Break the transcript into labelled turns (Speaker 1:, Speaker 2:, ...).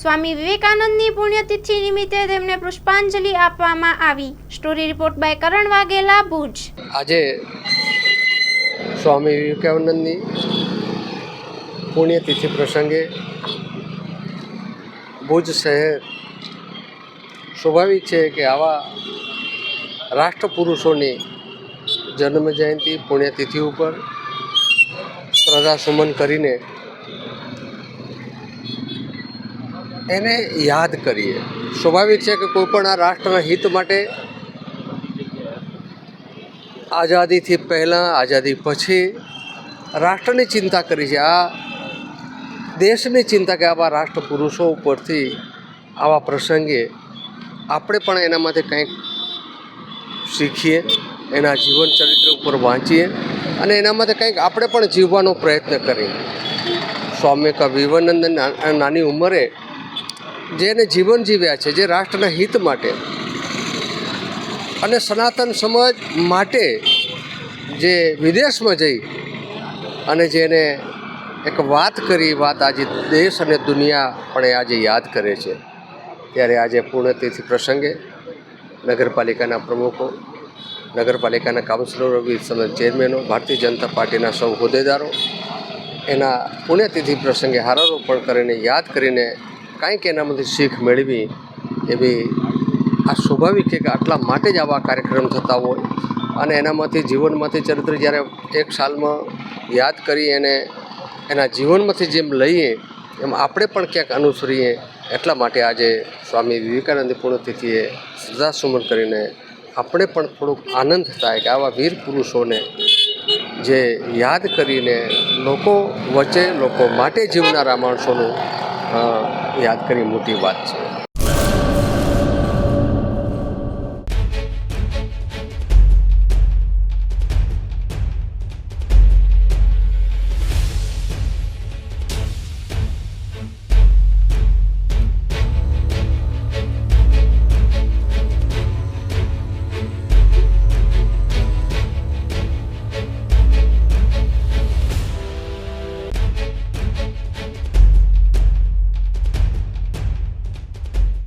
Speaker 1: સ્વામી વિવેકાનંદની પુણ્યતિથિ નિમિત્તે તેમને પુષ્પાંજલિ આપવામાં આવી। સ્ટોરી રિપોર્ટ બાય કરણ વાઘેલા, ભુજ।
Speaker 2: આજે સ્વામી વિવેકાનંદની પુણ્યતિથિ પ્રસંગે ભુજ શહેર સ્વાભાવિક છે કે આવા રાષ્ટ્રપુરુષોની જન્મજયંતિ પુણ્યતિથિ ઉપર શ્રદ્ધાસુમન કરીને એને યાદ કરીએ। સ્વાભાવિક છે કે કોઈ પણ આ રાષ્ટ્રના હિત માટે આઝાદીથી પહેલાં, આઝાદી પછી રાષ્ટ્રની ચિંતા કરી છે, આ દેશની ચિંતા કે આવા રાષ્ટ્રપુરુષો ઉપરથી આવા પ્રસંગે આપણે પણ એનામાંથી કંઈક શીખીએ, એના જીવન ચરિત્ર ઉપર વાંચીએ અને એનામાંથી કંઈક આપણે પણ જીવવાનો પ્રયત્ન કરીએ। સ્વામી વિવેકાનંદ નાની ઉંમરે જેને જીવન જીવ્યા છે, જે રાષ્ટ્રના હિત માટે અને સનાતન સમાજ માટે જે વિદેશમાં જઈ અને જેને એક વાત કરી, વાત આજે દેશ અને દુનિયા પણ આજે યાદ કરે છે। ત્યારે આજે પુણ્યતિથિ પ્રસંગે નગરપાલિકાના પ્રમુખો, નગરપાલિકાના કાઉન્સિલરો, વિવિધ ચેરમેનો, ભારતીય જનતા પાર્ટીના સૌ હોદ્દેદારો એના પુણ્યતિથિ પ્રસંગે હારારોપણ કરીને યાદ કરીને કાંઈક એનામાંથી શીખ મેળવી એવી આ સ્વાભાવિક છે કે આટલા માટે જ આવા કાર્યક્રમ થતા હોય અને એનામાંથી જીવનમાંથી ચરિત્ર જ્યારે એક સાલમાં યાદ કરી એને એના જીવનમાંથી જેમ લઈએ એમ આપણે પણ ક્યાંક અનુસરીએ। એટલા માટે આજે સ્વામી વિવેકાનંદ પુણ્યતિથિએ શ્રદ્ધાસુમન કરીને આપણે પણ થોડુંક આનંદ થાય કે આવા વીર પુરુષોને જે યાદ કરીને લોકો વચ્ચે, લોકો માટે જીવનારા માણસોનું યાદ કરી મોટી વાત છે।